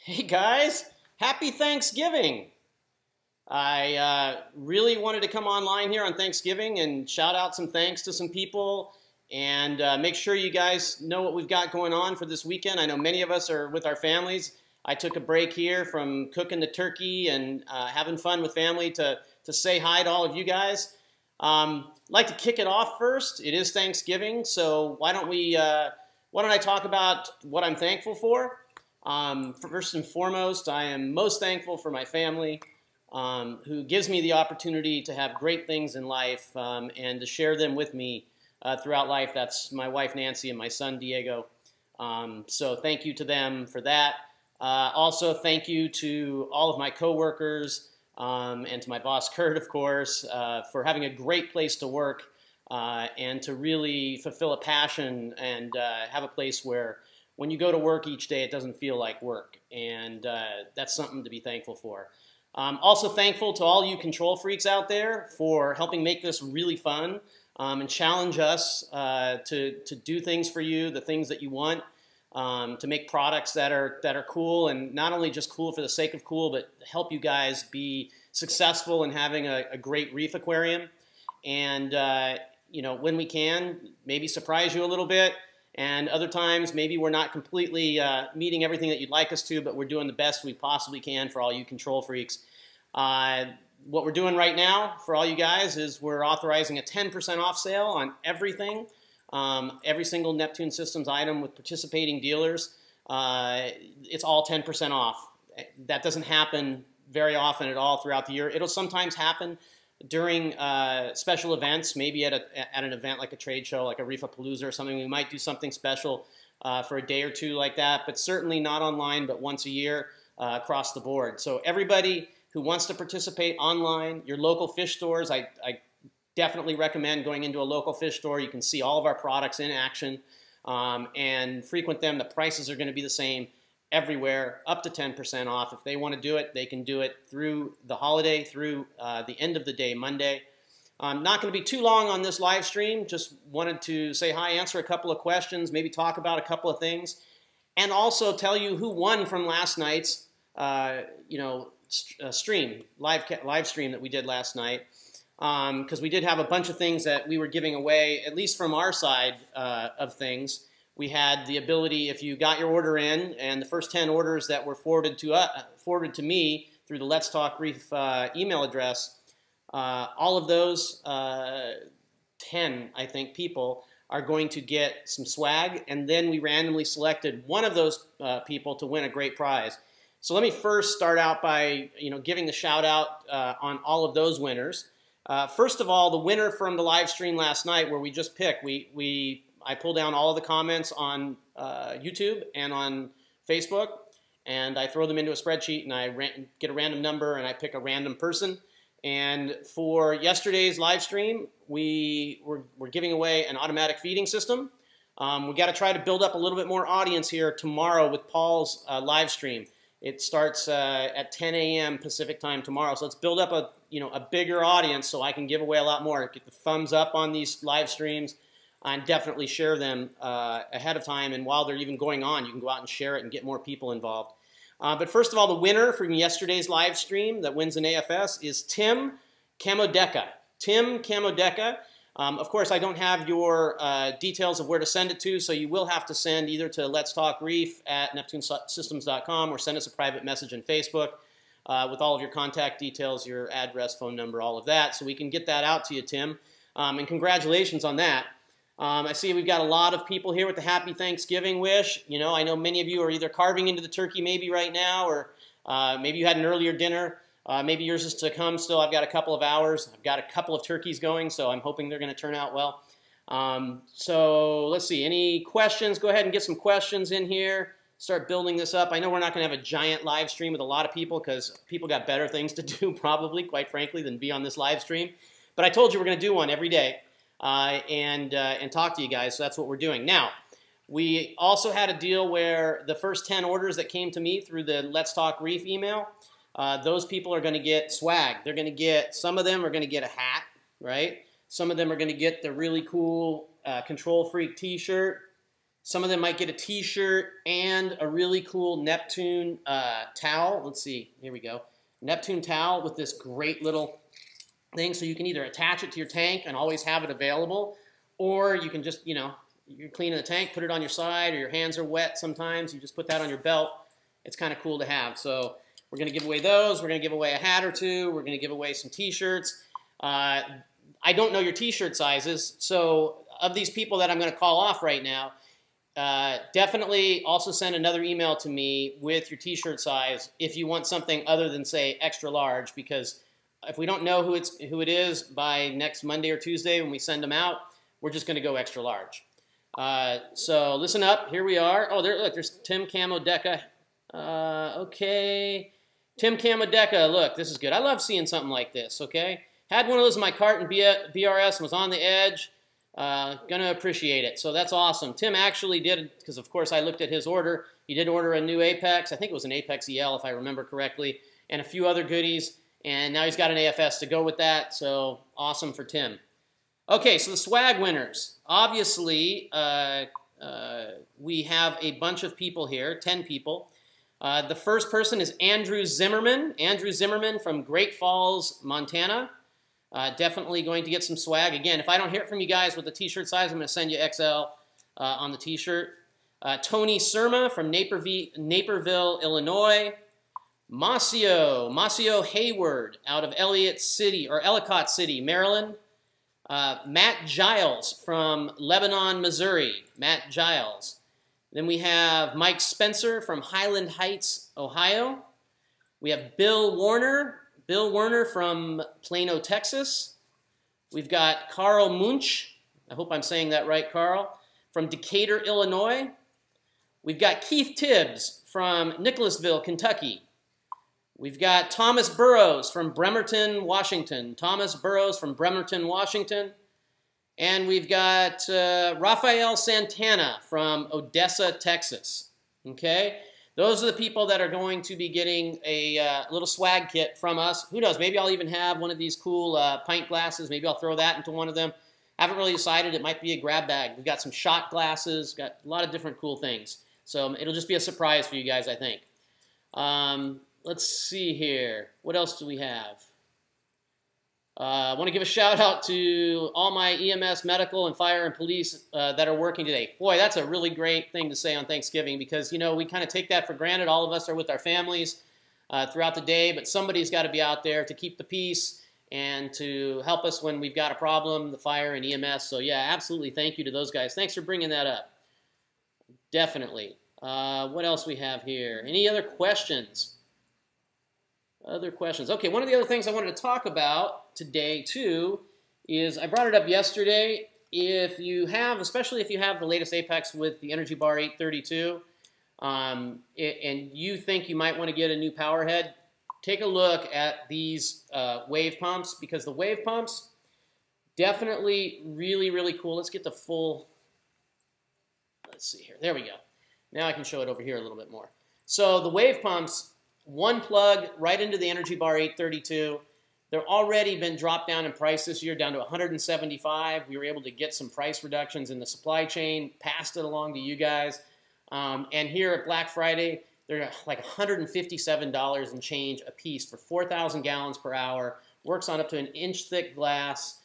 Hey guys, happy Thanksgiving. I really wanted to come online here on Thanksgiving and shout out some thanks to some people and make sure you guys know what we've got going on for this weekend. I know many of us are with our families. I took a break here from cooking the turkey and having fun with family to say hi to all of you guys. I'd like to kick it off first. It is Thanksgiving, so why don't I talk about what I'm thankful for? First and foremost, I am most thankful for my family, who gives me the opportunity to have great things in life and to share them with me throughout life. That's my wife Nancy and my son Diego. So thank you to them for that. Also, thank you to all of my coworkers and to my boss Kurt, of course, for having a great place to work and to really fulfill a passion and have a place where when you go to work each day, it doesn't feel like work, and that's something to be thankful for. Also thankful to all you control freaks out there for helping make this really fun and challenge us to do things for you, the things that you want, to make products that are cool, and not only just cool for the sake of cool, but help you guys be successful in having a great reef aquarium. And you know, when we can, maybe surprise you a little bit. And other times, maybe we're not completely meeting everything that you'd like us to, but we're doing the best we possibly can for all you control freaks. What we're doing right now for all you guys is we're authorizing a 10% off sale on everything, every single Neptune Systems item with participating dealers. It's all 10% off. That doesn't happen very often at all throughout the year. It'll sometimes happen during special events, maybe at an event like a trade show, like a Reefapalooza or something. We might do something special for a day or two like that, but certainly not online, but once a year across the board. So everybody who wants to participate online, your local fish stores, I definitely recommend going into a local fish store. You can see all of our products in action and frequent them. The prices are going to be the same everywhere, up to 10% off. If they want to do it, they can do it through the holiday, through the end of the day, Monday. I'm not going to be too long on this live stream. Just wanted to say hi, answer a couple of questions, maybe talk about a couple of things, and also tell you who won from last night's stream, live stream that we did last night. Because we did have a bunch of things that we were giving away, at least from our side of things. We had the ability, if you got your order in, and the first 10 orders that were forwarded to me through the Let's Talk Reef email address, all of those 10, I think, people are going to get some swag, and then we randomly selected one of those people to win a great prize. So let me first start out by giving the shout out on all of those winners. First of all, the winner from the live stream last night, where we just picked, I pull down all of the comments on YouTube and on Facebook, and I throw them into a spreadsheet, and I get a random number, and I pick a random person. And for yesterday's live stream, we're giving away an automatic feeding system. We got to try to build up a little bit more audience here tomorrow with Paul's live stream. It starts at 10 a.m. Pacific time tomorrow, so let's build up a bigger audience so I can give away a lot more. Get the thumbs up on these live streams, and definitely share them ahead of time. And while they're even going on, you can go out and share it and get more people involved. But first of all, the winner from yesterday's live stream that wins an AFS is Tim Camo Deca. Tim Camo Deca. Of course, I don't have your details of where to send it to, so you will have to send either to Let's Talk Reef at NeptuneSystems.com or send us a private message on Facebook with all of your contact details, your address, phone number, all of that, so we can get that out to you, Tim. And congratulations on that. I see we've got a lot of people here with the Happy Thanksgiving wish. I know many of you are either carving into the turkey maybe right now, or maybe you had an earlier dinner. Maybe yours is to come still. I've got a couple of hours. I've got a couple of turkeys going, so I'm hoping they're going to turn out well. So let's see. Any questions? Go ahead and get some questions in here. Start building this up. I know we're not going to have a giant live stream with a lot of people because people got better things to do probably, quite frankly, than be on this live stream. But I told you we're going to do one every day. And talk to you guys, so that's what we're doing. Now, we also had a deal where the first 10 orders that came to me through the Let's Talk Reef email, those people are going to get swag. They're going to get, some of them are going to get a hat, right? Some of them are going to get the really cool Control Freak t-shirt. Some of them might get a t-shirt and a really cool Neptune towel. Let's see, here we go. Neptune towel with this great little thing, so you can either attach it to your tank and always have it available, or you can just, you know, you're cleaning the tank, put it on your side, or your hands are wet sometimes, you just put that on your belt. It's kind of cool to have. So we're going to give away those. We're going to give away a hat or two. We're going to give away some t-shirts. I don't know your t-shirt sizes, so of these people that I'm going to call off right now, definitely also send another email to me with your t-shirt size if you want something other than, say, extra large, because if we don't know who it is by next Monday or Tuesday when we send them out, we're just going to go extra large. So listen up. Here we are. Oh, look, there's Tim Camo Deca. Okay. Tim Camo Deca, look, this is good. I love seeing something like this, okay? Had one of those in my cart in BRS and was on the edge. Gonna appreciate it. So that's awesome. Tim actually did, because of course I looked at his order. He did order a new Apex. I think it was an Apex EL if I remember correctly, and a few other goodies. And now he's got an AFS to go with that. So awesome for Tim. Okay, so the swag winners. Obviously, we have a bunch of people here, 10 people. The first person is Andrew Zimmerman. Andrew Zimmerman from Great Falls, Montana. Definitely going to get some swag. Again, if I don't hear from you guys with the t-shirt size, I'm going to send you XL on the t-shirt. Tony Surma from Naperville, Illinois. Masio Hayward out of Ellicott City, Maryland. Matt Giles from Lebanon, Missouri. Matt Giles. Then we have Mike Spencer from Highland Heights, Ohio. We have Bill Warner from Plano, Texas. We've got Carl Munch. I hope I'm saying that right, Carl. From Decatur, Illinois. We've got Keith Tibbs from Nicholasville, Kentucky. We've got Thomas Burrows from Bremerton, Washington. Thomas Burrows from Bremerton, Washington. And we've got Rafael Santana from Odessa, Texas. Okay? Those are the people that are going to be getting a little swag kit from us. Who knows? Maybe I'll even have one of these cool pint glasses. Maybe I'll throw that into one of them. Haven't really decided. It might be a grab bag. We've got some shot glasses. Got a lot of different cool things. So it'll just be a surprise for you guys, I think. Let's see here. What else do we have? I want to give a shout out to all my EMS, medical, and fire and police that are working today. Boy, that's a really great thing to say on Thanksgiving because, you know, we kind of take that for granted. All of us are with our families throughout the day, but somebody's got to be out there to keep the peace and to help us when we've got a problem, the fire and EMS. So, yeah, absolutely thank you to those guys. Thanks for bringing that up. Definitely. What else we have here? Any other questions? Other questions. Okay, one of the other things I wanted to talk about today, too, is I brought it up yesterday. If you have, especially if you have the latest Apex with the Energy Bar 832, and you think you might want to get a new power head, take a look at these wave pumps, because the wave pumps, definitely really, really cool. Let's get the full, let's see here. There we go. Now I can show it over here a little bit more. So the wave pumps, one plug right into the Energy Bar 832. They're already been dropped down in price this year, down to $175. We were able to get some price reductions in the supply chain, passed it along to you guys. And here at Black Friday, they're like $157 and change a piece for 4,000 gallons per hour. Works on up to an inch thick glass.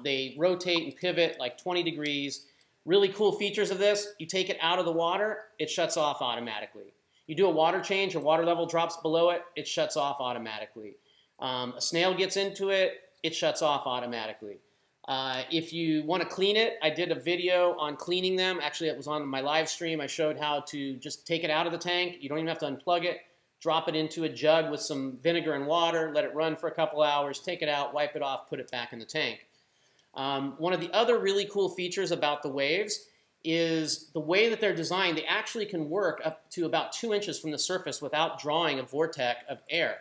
They rotate and pivot like 20 degrees. Really cool features of this, you take it out of the water, it shuts off automatically. You do a water change, your water level drops below it, it shuts off automatically. A snail gets into it, it shuts off automatically. If you want to clean it, I did a video on cleaning them. Actually, it was on my live stream. I showed how to just take it out of the tank. You don't even have to unplug it. Drop it into a jug with some vinegar and water, let it run for a couple hours, take it out, wipe it off, put it back in the tank. One of the other really cool features about the waves is the way that they're designed. They actually can work up to about 2 inches from the surface without drawing a vortex of air,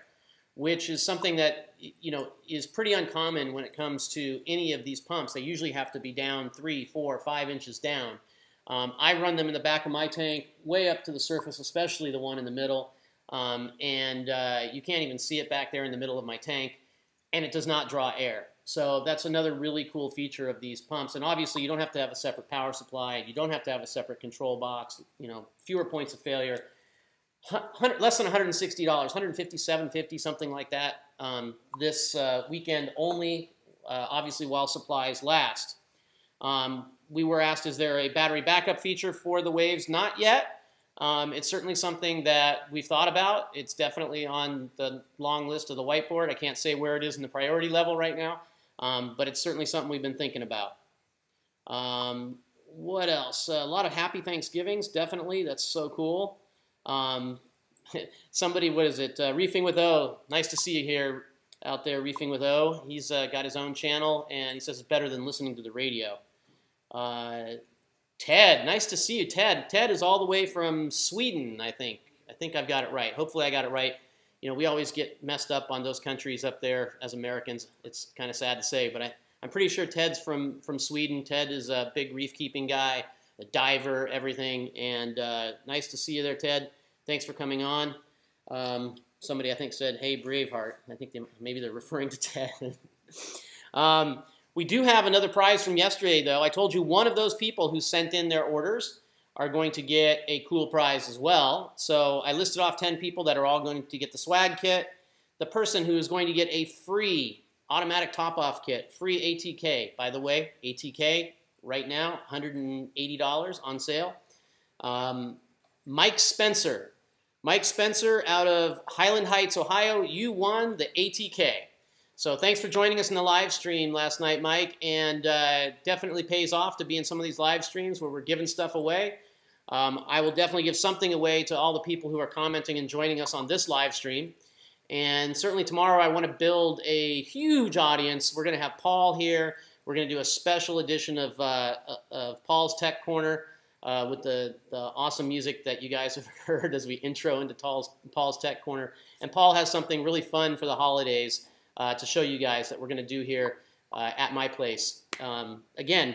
which is something that, you know, is pretty uncommon when it comes to any of these pumps. They usually have to be down 3, 4, 5 inches down. I run them in the back of my tank, way up to the surface, especially the one in the middle, and you can't even see it back there in the middle of my tank, and it does not draw air. So that's another really cool feature of these pumps. And obviously, you don't have to have a separate power supply. You don't have to have a separate control box. You know, fewer points of failure. Less than $160, $157.50, something like that. This weekend only, obviously while supplies last. We were asked, is there a battery backup feature for the Waves? Not yet. It's certainly something that we've thought about. It's definitely on the long list of the whiteboard. I can't say where it is in the priority level right now, but it's certainly something we've been thinking about. What else? A lot of happy Thanksgivings, definitely. That's so cool. Somebody, what is it? Reefing with O. Nice to see you here out there, Reefing with O. He's got his own channel, and he says it's better than listening to the radio. Ted, nice to see you, Ted. Ted is all the way from Sweden, I think. I think I've got it right. Hopefully I got it right. You know, we always get messed up on those countries up there as Americans. It's kind of sad to say, but I'm pretty sure Ted's from Sweden. Ted is a big reef keeping guy, a diver, everything. And nice to see you there, Ted. Thanks for coming on. Somebody, I think, said, hey, Braveheart. I think maybe they're referring to Ted. We do have another prize from yesterday, though. I told you one of those people who sent in their orders are going to get a cool prize as well. So I listed off 10 people that are all going to get the swag kit. The person who is going to get a free automatic top-off kit, free ATK. By the way, ATK right now, $180 on sale. Mike Spencer. Mike Spencer out of Highland Heights, Ohio, you won the ATK. So thanks for joining us in the live stream last night, Mike, and definitely pays off to be in some of these live streams where we're giving stuff away. I will definitely give something away to all the people who are commenting and joining us on this live stream. And certainly tomorrow I want to build a huge audience. We're going to have Paul here. We're going to do a special edition of Paul's Tech Corner with the awesome music that you guys have heard as we intro into Paul's Tech Corner. And Paul has something really fun for the holidays to show you guys that we're going to do here at my place. Again,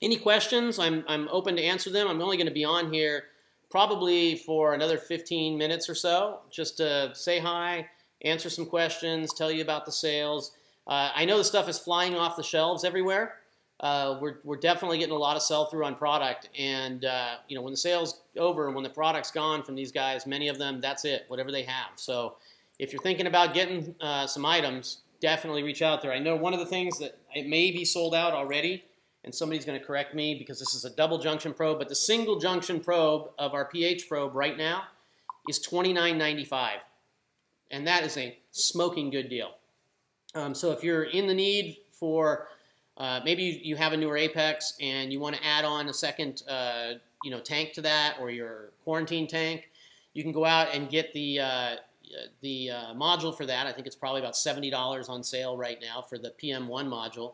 any questions, I'm open to answer them. I'm only going to be on here probably for another 15 minutes or so, just to say hi, answer some questions, tell you about the sales. I know the stuff is flying off the shelves everywhere. We're definitely getting a lot of sell-through on product, and you know, when the sale's over and when the product's gone from these guys, many of them, that's it, whatever they have. So if you're thinking about getting some items, definitely reach out there. I know one of the things that it may be sold out already, and somebody's going to correct me because this is a double junction probe, but the single junction probe of our pH probe right now is $29.95, and that is a smoking good deal. So if you're in the need for, maybe you have a newer Apex and you want to add on a second you know, tank to that, or your quarantine tank, you can go out and get the module for that. I think it's probably about $70 on sale right now for the PM1 module.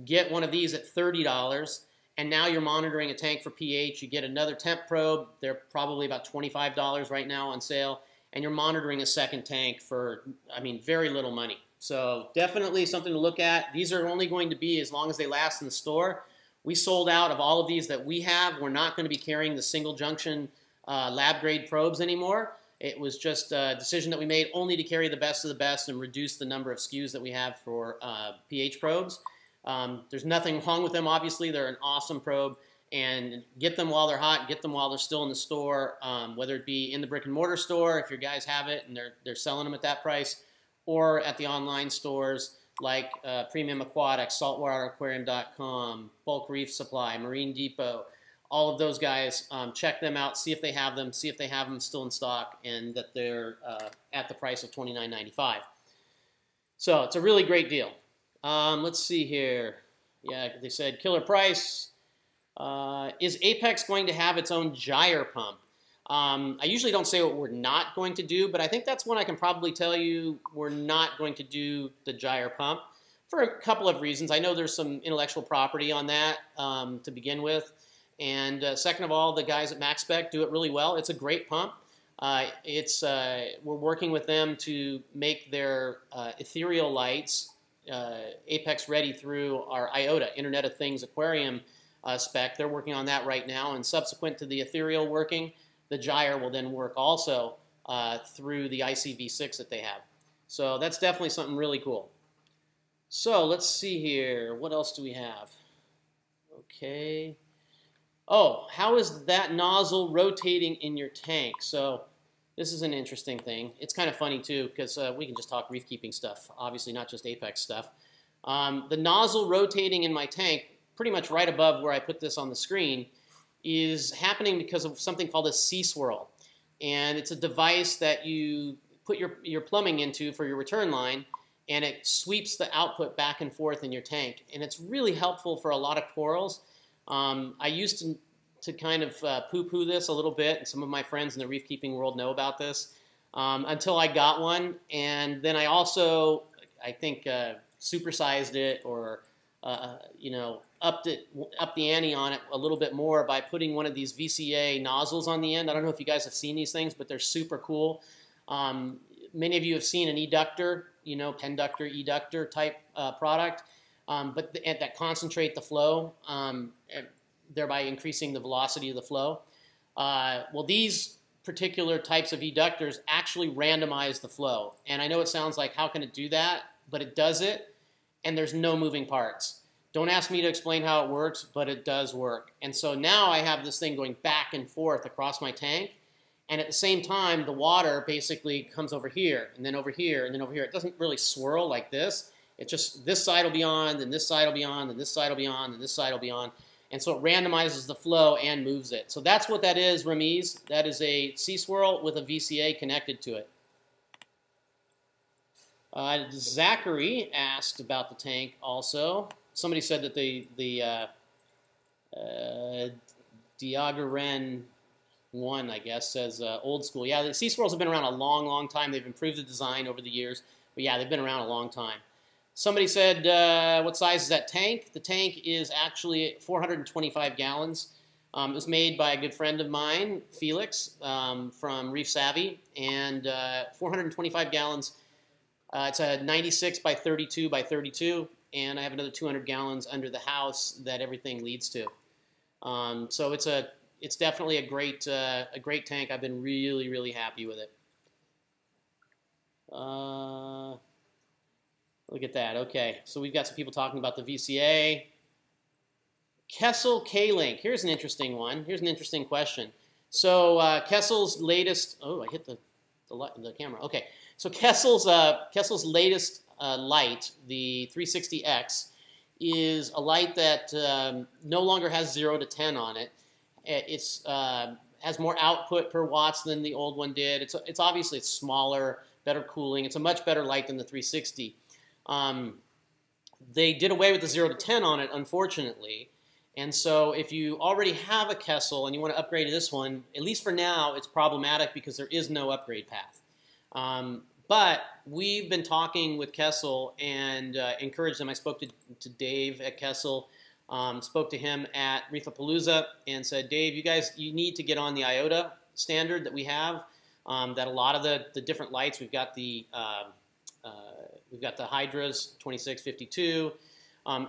Get one of these at $30, and now you're monitoring a tank for pH. You get another temp probe. They're probably about $25 right now on sale, and you're monitoring a second tank for, I mean, very little money. So definitely something to look at. These are only going to be as long as they last in the store. We sold out of all of these that we have. We're not going to be carrying the single junction lab grade probes anymore. It was just a decision that we made only to carry the best of the best and reduce the number of SKUs that we have for pH probes. There's nothing wrong with them, obviously. They're an awesome probe. And get them while they're hot, get them while they're still in the store, whether it be in the brick and mortar store, if your guys have it and they're selling them at that price, or at the online stores like Premium Aquatics, saltwateraquarium.com, Bulk Reef Supply, Marine Depot. All of those guys, check them out, see if they have them, see if they have them still in stock, and that they're at the price of $29.95. So it's a really great deal. Let's see here. Yeah, they said killer price. Is Apex going to have its own gyre pump? I usually don't say what we're not going to do, but I think that's one I can probably tell you we're not going to do the gyre pump for a couple of reasons. I know there's some intellectual property on that to begin with. And second of all, the guys at MaxSpec do it really well. It's a great pump. We're working with them to make their ethereal lights Apex ready through our IOTA, Internet of Things aquarium spec. They're working on that right now. And subsequent to the ethereal working, the gyre will then work also through the ICV6 that they have. So that's definitely something really cool. So let's see here. What else do we have? Okay. Oh, how is that nozzle rotating in your tank? So this is an interesting thing. It's kind of funny too, because we can just talk reef keeping stuff, obviously not just Apex stuff. The nozzle rotating in my tank, pretty much right above where I put this on the screen, is happening because of something called a Swirl. And it's a device that you put your plumbing into for your return line, and it sweeps the output back and forth in your tank. And it's really helpful for a lot of corals. I used to kind of poo-poo this a little bit, and some of my friends in the reef keeping world know about this, until I got one. And then I also, I think, supersized it, or you know, upped the ante on it a little bit more by putting one of these VCA nozzles on the end. I don't know if you guys have seen these things, but they're super cool. Many of you have seen an eductor, you know, penductor, eductor type product, but that concentrate the flow, thereby increasing the velocity of the flow. Well, these particular types of eductors actually randomize the flow. And I know it sounds like, how can it do that? But it does it, and there's no moving parts. Don't ask me to explain how it works, but it does work. And so now I have this thing going back and forth across my tank, and at the same time, the water basically comes over here, and then over here, and then over here. It doesn't really swirl like this. It's just this side will be on, then this side will be on, then this side will be on, then this side will be on. And so it randomizes the flow and moves it. So that's what that is, Ramiz. That is a Swirl with a VCA connected to it. Zachary asked about the tank also. Somebody said that the Diagaren 1, I guess, says old school. Yeah, the Swirls have been around a long, long time. They've improved the design over the years. But yeah, they've been around a long time. Somebody said, what size is that tank? The tank is actually 425 gallons. It was made by a good friend of mine, Felix, from Reef Savvy. And 425 gallons. It's a 96 by 32 by 32. And I have another 200 gallons under the house that everything leads to. So it's definitely a great tank. I've been really, really happy with it. Look at that. Okay, so we've got some people talking about the VCA. Kessel Klink. Here's an interesting one. Here's an interesting question. So Kessel's latest. Oh, I hit the camera. Okay, so Kessel's latest light, the 360X, is a light that no longer has 0 to 10 on it. It's has more output per watts than the old one did. It's obviously it's smaller, better cooling. It's a much better light than the 360. They did away with the 0 to 10 on it, unfortunately. And so if you already have a Kessel and you want to upgrade to this one, at least for now, it's problematic because there is no upgrade path. But we've been talking with Kessel and encouraged them. I spoke to Dave at Kessel, spoke to him at Reefapalooza, and said, Dave, you need to get on the IOTA standard that we have, that a lot of the different lights, we've got the Hydras 2652,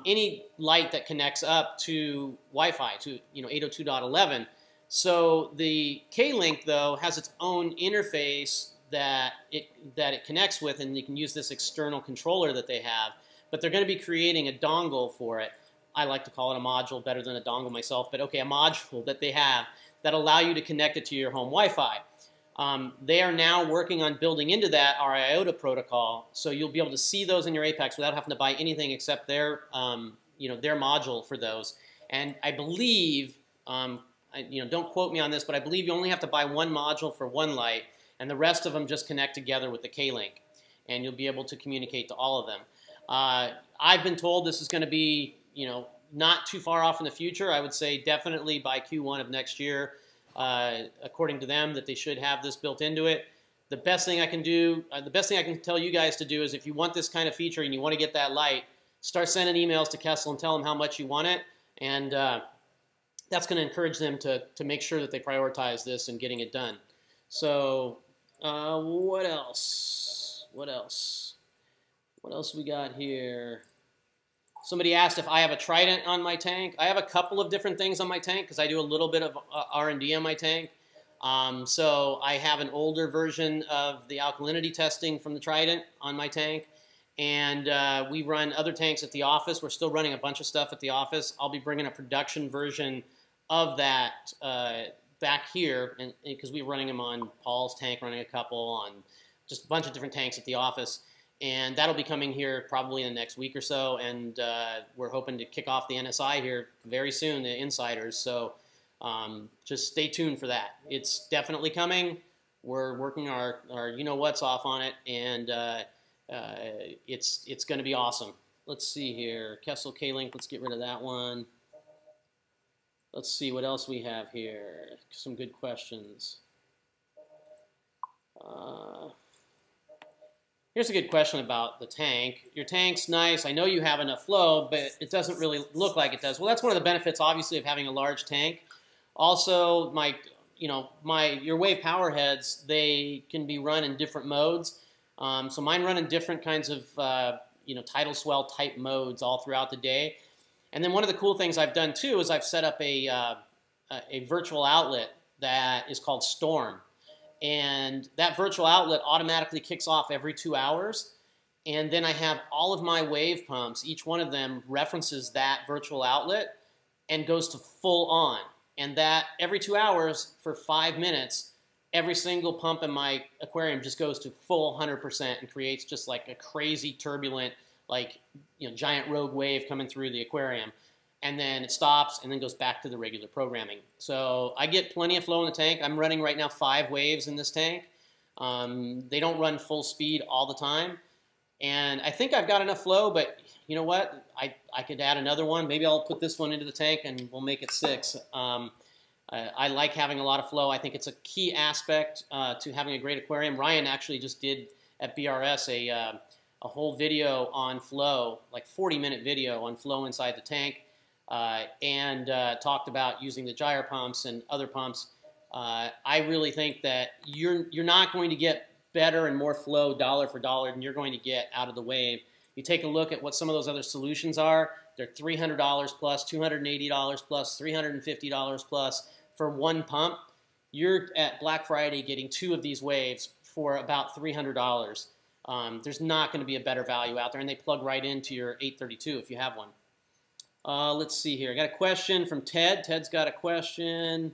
any light that connects up to Wi-Fi, to 802.11. So the K-Link, though, has its own interface that it connects with, and you can use this external controller that they have. But they're going to be creating a dongle for it. I like to call it a module better than a dongle myself, but okay, a module that they have that allow you to connect it to your home Wi-Fi. They are now working on building into that our IOTA protocol, so you'll be able to see those in your Apex without having to buy anything except their module for those. And I believe, don't quote me on this, but I believe you only have to buy one module for one light, and the rest of them just connect together with the K-Link, and you'll be able to communicate to all of them. I've been told this is going to be, not too far off in the future. I would say definitely by Q1 of next year. According to them, that they should have this built into it. The best thing I can do, the best thing I can tell you guys to do is if you want this kind of feature and you want to get that light, start sending emails to Kessel and tell them how much you want it, and that's going to encourage them to make sure that they prioritize this and getting it done. So what else? What else we got here? Somebody asked if I have a Trident on my tank. I have a couple of different things on my tank because I do a little bit of R&D on my tank. So I have an older version of the alkalinity testing from the Trident on my tank. And we run other tanks at the office. We're still running a bunch of stuff at the office. I'll be bringing a production version of that back here, because we're running them on Paul's tank, running a couple on just a bunch of different tanks at the office. And that'll be coming here probably in the next week or so. And we're hoping to kick off the NSI here very soon, the Insiders. So just stay tuned for that. It's definitely coming. We're working our you-know-what's off on it, and it's going to be awesome. Let's see here. Kessel Klink, let's get rid of that one. Let's see what else we have here. Some good questions. Here's a good question about the tank. Your tank's nice. I know you have enough flow, but it doesn't really look like it does. Well, that's one of the benefits, obviously, of having a large tank. Also, your wave power heads, they can be run in different modes. So mine run in different kinds of tidal swell type modes all throughout the day. And then one of the cool things I've done too is I've set up a virtual outlet that is called Storm. And that virtual outlet automatically kicks off every 2 hours. And then I have all of my wave pumps, each one of them references that virtual outlet and goes to full on. And that every 2 hours for 5 minutes, every single pump in my aquarium just goes to full 100% and creates just like a crazy turbulent, giant rogue wave coming through the aquarium. And then it stops and then goes back to the regular programming. So I get plenty of flow in the tank. I'm running right now 5 waves in this tank. They don't run full speed all the time. And I think I've got enough flow, but you know what? I could add another one. Maybe I'll put this one into the tank and we'll make it 6. I like having a lot of flow. I think it's a key aspect to having a great aquarium. Ryan actually just did at BRS a whole video on flow, like 40-minute video on flow inside the tank, and talked about using the gyre pumps and other pumps. I really think that you're not going to get better and more flow dollar for dollar than you're going to get out of the wave. You take a look at what some of those other solutions are. They're $300 plus, $280 plus, $350 plus for one pump. You're at Black Friday getting 2 of these waves for about $300. There's not going to be a better value out there, and they plug right into your 832 if you have one. Let's see here. I got a question from Ted. Ted's got a question.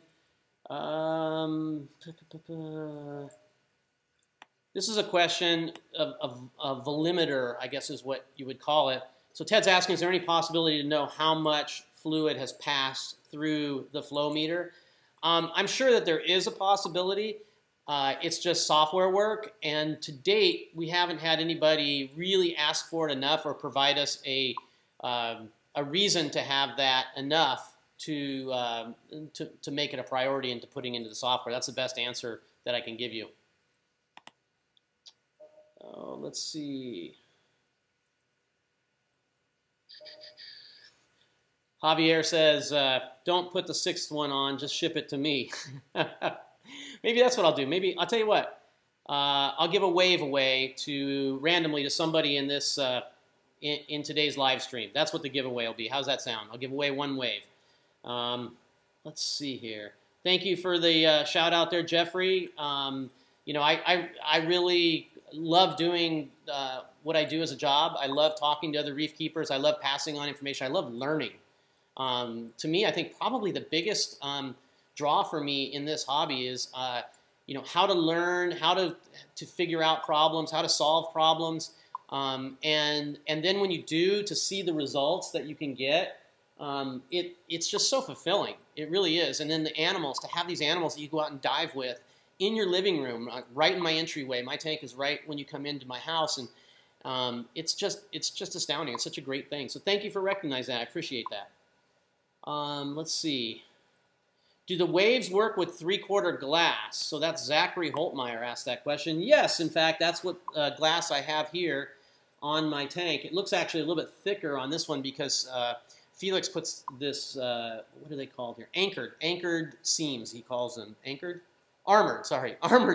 This is a question of a volumeter, I guess is what you would call it. So Ted's asking, is there any possibility to know how much fluid has passed through the flow meter? I'm sure that there is a possibility. It's just software work, and to date, we haven't had anybody really ask for it enough or provide us a reason to have that enough to make it a priority into putting into the software. That's the best answer that I can give you. Let's see. Javier says, don't put the 6th one on, just ship it to me. Maybe that's what I'll do. Maybe, I'll tell you what, I'll give a wave away randomly to somebody in this, in today's live stream. That's what the giveaway will be. How's that sound? I'll give away 1 wave. Let's see here. Thank you for the shout out there, Jeffrey. I really love doing what I do as a job. I love talking to other reef keepers. I love passing on information. I love learning. To me, I think probably the biggest draw for me in this hobby is, how to learn, how to figure out problems, how to solve problems, and then when you do, to see the results that you can get, it's just so fulfilling. It really is. And then the animals, to have these animals that you go out and dive with in your living room, right in my entryway. My tank is right when you come into my house, and it's just astounding. It's such a great thing. So thank you for recognizing that. I appreciate that. Let's see. Do the waves work with 3/4 glass? So that's Zachary Holtmeyer asked that question. Yes, in fact, that's what glass I have here on my tank. It looks actually a little bit thicker on this one because Felix puts this, what are they called here? Anchored seams, he calls them. Armored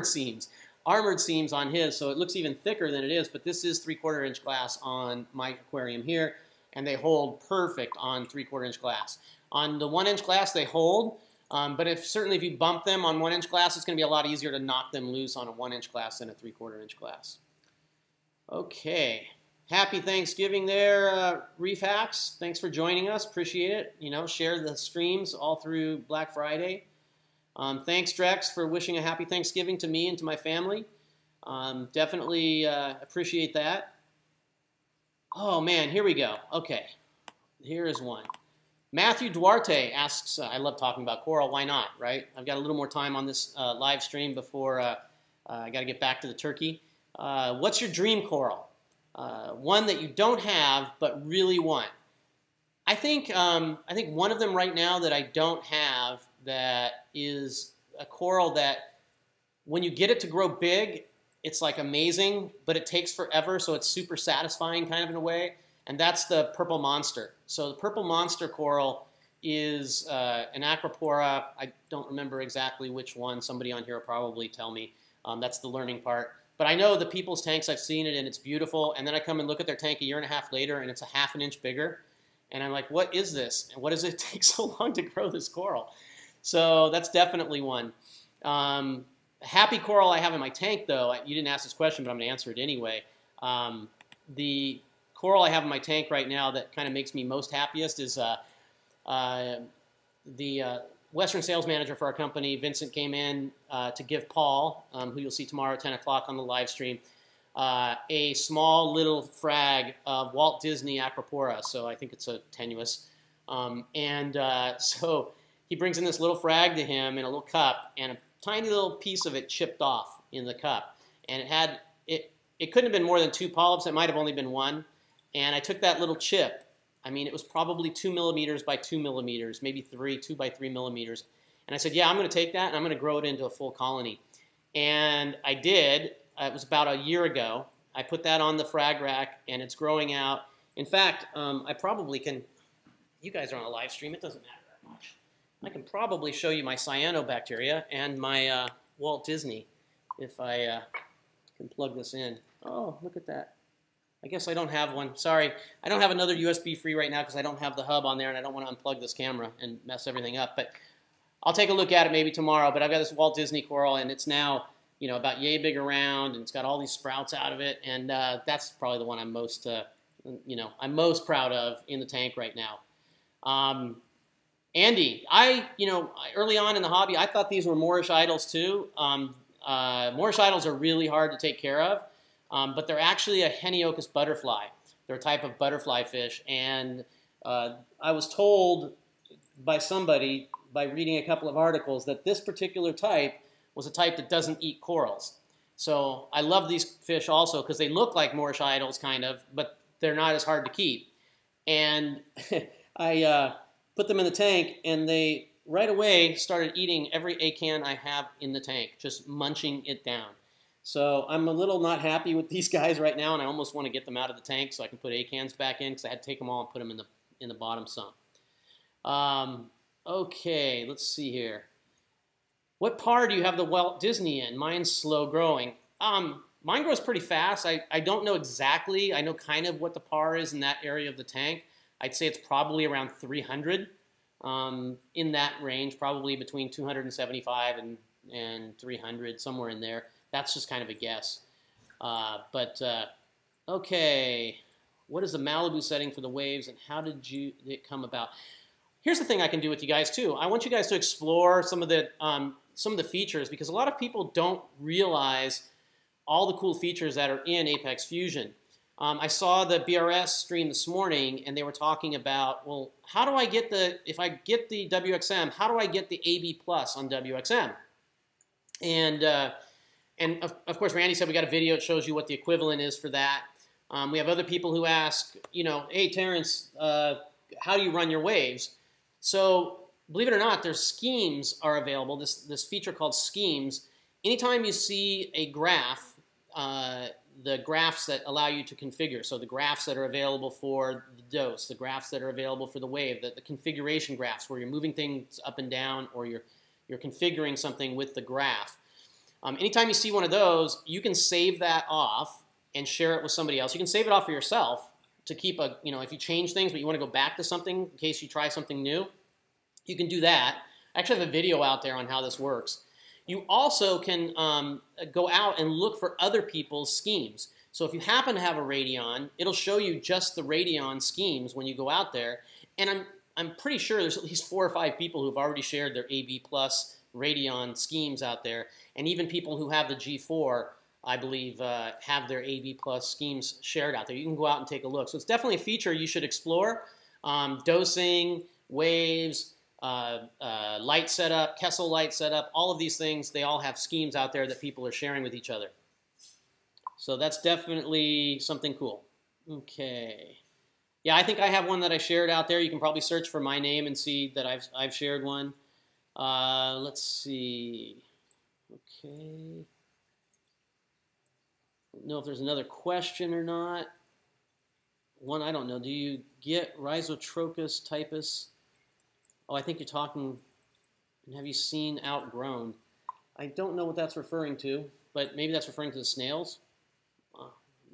seams. Armored seams on his, so it looks even thicker than it is, but this is 3/4 inch glass on my aquarium here, and they hold perfect on 3/4 inch glass. On the 1 inch glass, they hold, but certainly if you bump them on 1 inch glass, it's going to be a lot easier to knock them loose on a 1 inch glass than a 3/4 inch glass. Okay. Happy Thanksgiving there, Reef Hacks. Thanks for joining us. Appreciate it. You know, share the streams all through Black Friday. Thanks, Drex, for wishing a happy Thanksgiving to me and to my family. Definitely appreciate that. Oh, man, here we go. Okay, here is one. Matthew Duarte asks, I love talking about coral. Why not, right? I've got a little more time on this live stream before I got to get back to the turkey. What's your dream coral? One that you don't have but really want. I think one of them right now that I don't have that is a coral that when you get it to grow big, it's like amazing, but it takes forever, so it's super satisfying kind of in a way, and that's the purple monster. So the purple monster coral is an acropora. I don't remember exactly which one. Somebody on here will probably tell me. That's the learning part. But I know the people's tanks, I've seen it, and it's beautiful. And then I come and look at their tank a year and a half later, and it's a ½ an inch bigger. And I'm like, what is this? And what does it take so long to grow this coral? So that's definitely one. Happy coral I have in my tank, though, you didn't ask this question, but I'm going to answer it anyway. The coral I have in my tank right now that kind of makes me most happiest is the Western sales manager for our company, Vincent, came in to give Paul, who you'll see tomorrow at 10 o'clock on the live stream, a small little frag of Walt Disney acropora. So I think it's a tenuous. So he brings in this little frag to him in a little cup, and a tiny little piece of it chipped off in the cup. And it couldn't have been more than 2 polyps. It might have only been 1. And I took that little chip. I mean, it was probably 2 millimeters by 2 millimeters, maybe 2 by 3 millimeters. And I said, yeah, I'm going to take that, and I'm going to grow it into a full colony. And I did. It was about a year ago. I put that on the frag rack, and it's growing out. In fact, I probably can, you guys are on a live stream. It doesn't matter that much. I can probably show you my cyanobacteria and my Walt Disney if I can plug this in. Oh, look at that. I guess I don't have one. Sorry, I don't have another USB free right now because I don't have the hub on there, and I don't want to unplug this camera and mess everything up. But I'll take a look at it maybe tomorrow. But I've got this Walt Disney coral, and it's now, you know, about yay big around, and it's got all these sprouts out of it. And that's probably the one I'm most, I'm most proud of in the tank right now. Andy, early on in the hobby, I thought these were Moorish idols too. Moorish idols are really hard to take care of. But they're actually a Heniochus butterfly. They're a type of butterfly fish. And I was told by somebody, by reading a couple of articles, that this particular type was a type that doesn't eat corals. So I love these fish also because they look like Moorish idols kind of, but they're not as hard to keep. And I put them in the tank, and they right away started eating every acan I have in the tank, just munching it down. So I'm a little not happy with these guys right now, and I almost want to get them out of the tank so I can put acans back in because I had to take them all and put them in the bottom sump. Okay, let's see here. What par do you have the Walt Disney in? Mine's slow growing. Mine grows pretty fast. I don't know exactly. I know kind of what the par is in that area of the tank. I'd say it's probably around 300 in that range, probably between 275 and 300, somewhere in there. That's just kind of a guess. Okay, what is the Malibu setting for the waves, and how did it come about? Here's the thing I can do with you guys too. I want you guys to explore some of the features, because a lot of people don't realize all the cool features that are in Apex Fusion. I saw the BRS stream this morning, and they were talking about, well, how do I get if I get the WXM, how do I get the AB Plus on WXM? And of course, Randy said we got a video that shows you what the equivalent is for that. We have other people who ask, hey, Terrence, how do you run your waves? So believe it or not, there's schemes are available, this feature called schemes. Anytime you see a graph, the graphs that allow you to configure, so the graphs that are available for the dose, the graphs that are available for the wave, the configuration graphs where you're moving things up and down, or you're configuring something with the graph. Anytime you see one of those, you can save that off and share it with somebody else. You can save it off for yourself to keep if you change things but you want to go back to something in case you try something new, you can do that. I actually have a video out there on how this works. You also can go out and look for other people's schemes. So if you happen to have a Radion, it'll show you just the Radion schemes when you go out there. And I'm pretty sure there's at least 4 or 5 people who've already shared their AB Plus Radion schemes out there. And even people who have the G4, I believe, have their AB Plus schemes shared out there. You can go out and take a look. So it's definitely a feature you should explore. Dosing, waves, light setup, Kessel light setup, all of these things, they all have schemes out there that people are sharing with each other. So that's definitely something cool. Okay. Yeah, I think I have one that I shared out there. You can probably search for my name and see that I've shared one. Let's see. Okay. Don't know if there's another question or not. One, I don't know. Do you get Rhizotrochus typus? Oh, I think you're talking, and have you seen outgrown? I don't know what that's referring to, but maybe that's referring to the snails.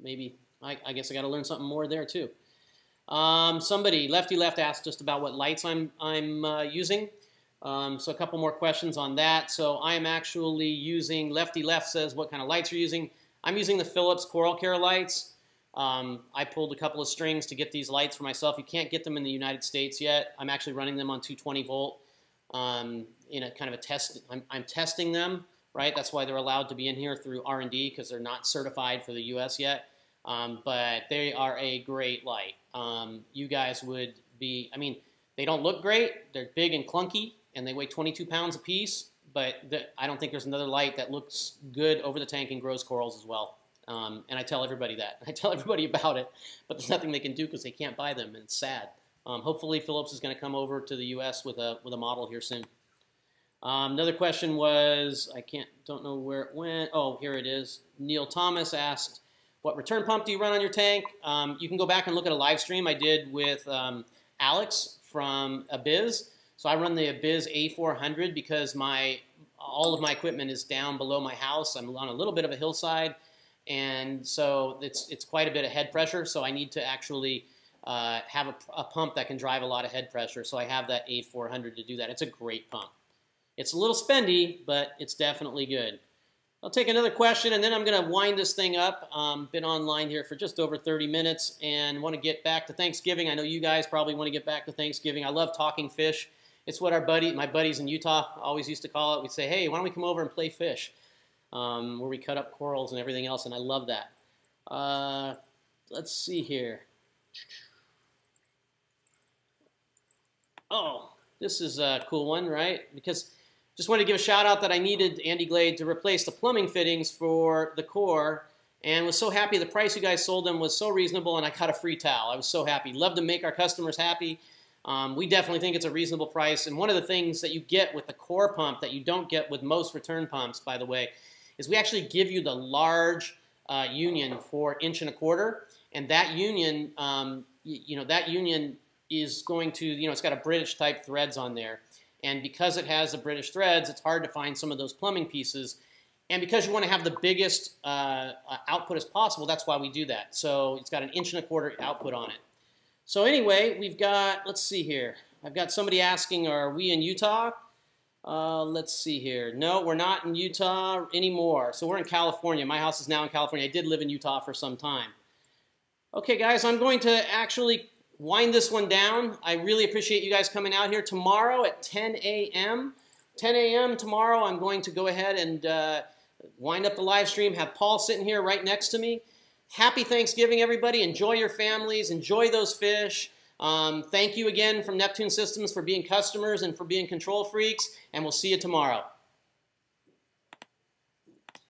Maybe, I guess I got to learn something more there too. Somebody, Lefty Left, asked just about what lights I'm using. So a couple more questions on that. So I am actually using, Lefty Left says what kind of lights you're using. I'm using the Philips Coral Care lights. I pulled a couple of strings to get these lights for myself. You can't get them in the United States yet. I'm actually running them on 220 volt in a kind of a test. I'm testing them, right? That's why they're allowed to be in here through R&D, because they're not certified for the US yet. But they are a great light. You guys would be, I mean, they don't look great. They're big and clunky, and they weigh 22 pounds a piece. But I don't think there's another light that looks good over the tank and grows corals as well. And I tell everybody that. I tell everybody about it, but there's nothing they can do because they can't buy them, and it's sad. Hopefully Philips is going to come over to the U.S. with a model here soon. Another question was, don't know where it went. Oh, here it is. Neil Thomas asked, what return pump do you run on your tank? You can go back and look at a live stream I did with Alex from Abiz. So I run the Abiz A400 because all of my equipment is down below my house. I'm on a little bit of a hillside, and so it's quite a bit of head pressure. So I need to actually have a pump that can drive a lot of head pressure. So I have that A400 to do that. It's a great pump. It's a little spendy, but it's definitely good. I'll take another question, and then I'm going to wind this thing up. Been online here for just over 30 minutes and want to get back to Thanksgiving. I know you guys probably want to get back to Thanksgiving. I love talking fish. It's what my buddies in Utah always used to call it. We'd say, hey, why don't we come over and play fish, where we cut up corals and everything else, and I love that. Let's see here. Oh, this is a cool one, right? Because just wanted to give a shout out that I needed Andy Glade to replace the plumbing fittings for the core, and was so happy the price you guys sold them was so reasonable, and I got a free towel. I was so happy. Love to make our customers happy. We definitely think it's a reasonable price, and one of the things that you get with the core pump that you don't get with most return pumps, by the way, is we actually give you the large union for 1 1/4 inch, and that union, that union is going to, it's got a British type threads on there. And because it has the British threads, it's hard to find some of those plumbing pieces. And because you want to have the biggest output as possible, that's why we do that. So it's got an 1 1/4 inch output on it. So anyway, we've got, let's see here. I've got somebody asking, are we in Utah? Let's see here. No, we're not in Utah anymore. So we're in California. My house is now in California. I did live in Utah for some time. Okay, guys, I'm going to actually wind this one down. I really appreciate you guys coming out here. Tomorrow at 10 a.m. 10 a.m. tomorrow, I'm going to go ahead and wind up the live stream, have Paul sitting here right next to me. Happy Thanksgiving, everybody. Enjoy your families. Enjoy those fish. Thank you again from Neptune Systems for being customers and for being control freaks, and we'll see you tomorrow.